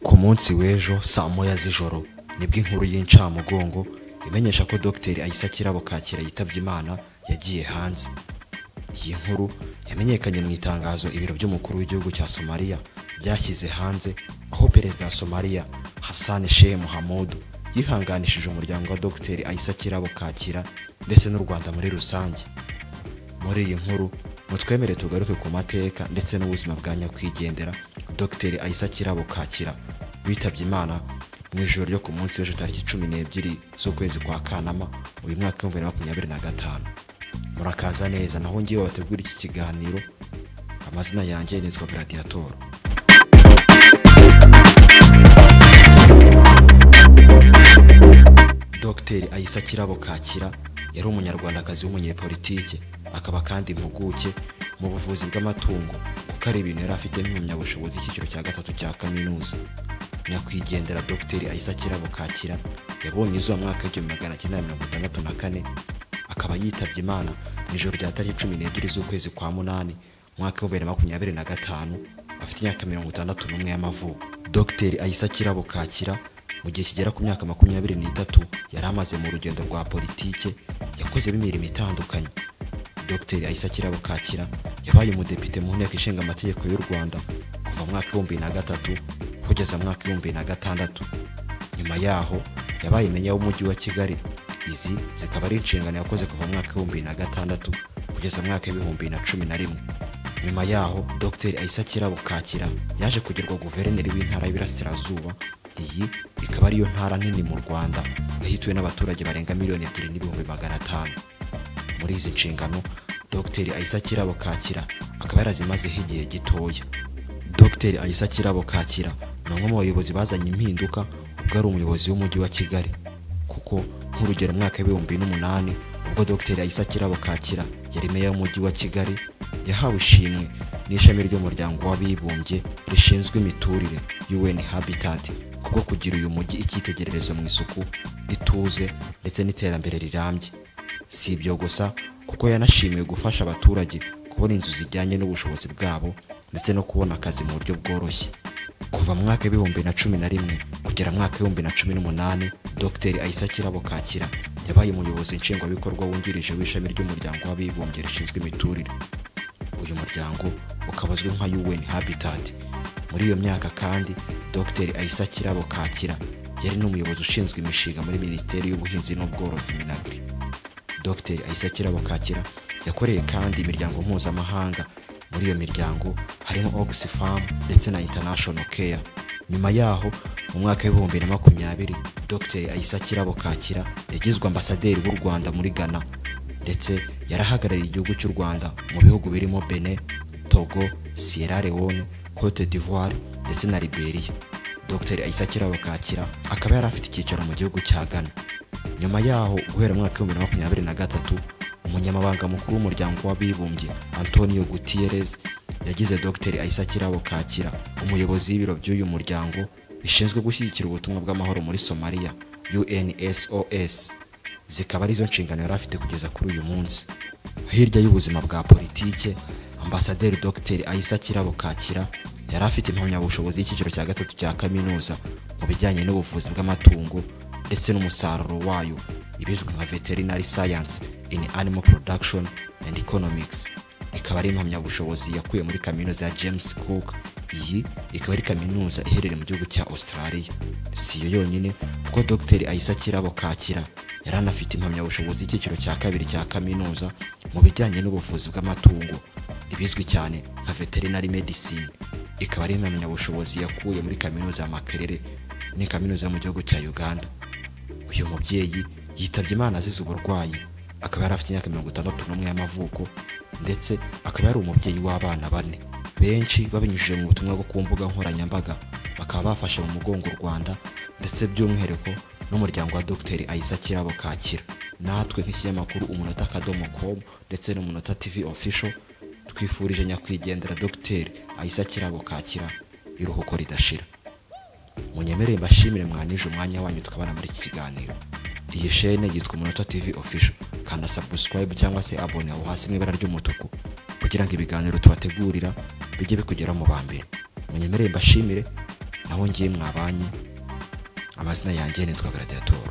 Ku munsi w'ejo saa moya z'ijoro nibwo inkuru y'incamugongo imenyesha ko Dr Aissa Kirabo Kakira yitabye Imana yagiye hanze. Iyi nkuru yamenyekanye mu itangazo ibiro by'umukuru w'igihugu cya Somalia byashyize hanze, aho perezida wa Somalia Hassan Sheikh Mohamud yihanganishije umuryango wa Dr Aissa Kirabo Kakira ndetse n'u Rwanda muri rusange. Muri iyi nkuru mutwemere tugaruke ku mateka ndetse n'ubuzima bwa nyakwigendera Dr Aissa Kirabo Kakira witabye Imana mu ijoro ryo ku munsi w'ejo tariki 12 z'ukwezi kwa Kanama uyu mwaka wa 2025. Murakaza neza, naho ngiye wategura iki kiganiro. Amazina yanjye nitwa Gladiator. Dr Aissa Kirabo Kakira yari umunyarwandakazi w'umunyepolitike, akaba kandi impuguke mu buvuzi bw'amatungo, kuko ari ibintu yari afite n'impamyabushobozi y'icyiciro cya gatatu cya kaminuza. Nyakwigendera Dr Aissa Kirabo Kakira yabonye izuba mwaka w'igihumbi 1964, akaba yitabye Imana mu ijoro rya tariki 12 z'ukwezi kwa Munani mwaka wa 2025, afite imyaka 61 y'amavuko. Dr Aissa Kirabo Kakira mu gihe kigera ku myaka 23 yari amaze mu rugendo rwa politike, yakoze imirimo itandukanye. Dr Aissa Kirabo Kakira yabaye umudepite mu nteko ishinga amategeko y'u Rwanda kuva mwaka wa 2003 kugeza mwaka wa 2006. Nyuma yaho yabaye meya w'umujyi wa Kigali. Izi zikaba ari inshingano yakoze kuva mwaka wa 2006 kugeza mwaka wa 2011. Nyuma yaho Dr Aissa Kirabo Kakira yaje kugirwa guverineri w'intara y'Iburasirazuba. Iyi ikaba ariyo ntara nini mu Rwanda yahituwe n'abaturage barenga 2,500,000. Muri izi nshingano Dr Aissa Kirabo Kakira akaba yarazimazeho igihe gitoya. Dr Aissa Kirabo Kakira ni umwe mu bayobozi bazanye impinduka ubwo ari umuyobozi w'umujyi wa Kigali, kuko nk'urugero mwaka wa 2008 ubwo Dr Aissa Kirabo Kakira yari meya w'umujyi wa Kigali, yahawe ishimwe n'ishami ry'umuryango w'abibumbye rishinzwe imiturire UN Habitat kubwo kugira uyu mujyi icyitegererezo mu isuku, ituze ndetse n'iterambere rirambye. Si ibyo gusa, kuko yanashimiwe gufasha abaturage kubona inzu zijyanye n'ubushobozi bwabo ndetse no kubona akazi mu buryo bworoshye. Kuva mu mwaka wa 2011 kugera mu mwaka wa 2018, Dr Aissa Kirabo Kakira yabaye umuyobozi nshingwabikorwa wungirije w'ishami ry'umuryango w'abibumbye rishinzwe imiturire. Uyu muryango ukabazwe nka UN Habitat. Muri iyo myaka kandi Dr Aissa Kirabo Kakira yari n'umuyobozi ushinzwe imishinga muri Minisiteri y'Ubuhinzi n'Ubworozi Minagri. Dr Aissa Kirabo Kakira yakoreye kandi imiryango mpuzamahanga. Muri iyo miryango harimo Oxfam ndetse na International Care. Nyuma yaho mu mwaka wa 2020 Dr Aissa Kirabo Kakira yagizwe ambasaderi w'u Rwanda muri Ghana, ndetse yarahagarariye igihugu cy'u Rwanda mu bihugu birimo Benin, Togo, Sierra Leone, Cote d'Ivoire ndetse na Liberia. Dr Aissa Kirabo Kakira akaba yari afite icyicaro mu gihugu cya Ghana. Nyuma yaho guhera mu mwaka wa 2023 umunyamabanga mukuru w'umuryango w'abibumbye Antonio Gutierrez yagize Dr Aissa Kirabo Kakira umuyobozi w'ibiro by'uyu muryango bishinzwe gushyigikira ubutumwa bw'amahoro muri Somalia, UNSOS. Zikaba arizo nshingano yari afite kugeza kuri uyu munsi. Hirya y'ubuzima bwa politike, ambasaderi Dr Aissa Kirabo Kakira yari afite impamyabushobozi y'icyiciro cya gatatu cya kaminuza mu bijyanye n'ubuvuzi bw'amatungo ndetse n'umusaruro wayo, ibizwi nka Veterinary Science in Animal Production and Economics. Ikaba ari impamyabushobozi yakuye muri kaminuza ya James Cook. Iyi ikaba ari kaminuza iherereye mu gihugu cya Australia. Si yo yonyine, kuko Dr Aissa Kirabo Kakira yari anafite impamyabushobozi y'icyiciro cya kabiri cya kaminuza mu bijyanye n'ubuvuzi bw'amatungo, ibizwi cyane nka Veterinary Medicine. Ikaba ari impamyabushobozi yakuye muri kaminuza ya Makerere, ni kaminuza mu gihugu cya Uganda. Uyu mubyeyi yitabye Imana azize uburwayi, akaba yari afite imyaka 61 y'amavuko, ndetse akaba yari umubyeyi w'abana 4. Benshi babinyujije mu butumwa bwo ku mbuga nkoranyambaga bakaba bafashe mu mugongo u Rwanda ndetse by'umwihariko n'umuryango wa Dr Aissa Kirabo Kakira. Natwe nk'ikinyamakuru umunota.com ndetse n'umunota TV official twifurije nyakwigendera Dr Aissa Kirabo Kakira iruhuko ridashira. Munyemerere mbashimire mwanije umwanya wanyu tukabana muri iki kiganiro. Iyi chaîne yitwa Umunota TV official, kanda subscribe cyangwa se abone aho hasi mu ibara ry'umutuku kugira ngo ibiganiro tubategurira bijye bikugera mu bambere. Munyemerere mbashimire naho ngiye mwabanye amazina yanjye nitwa Gladiator.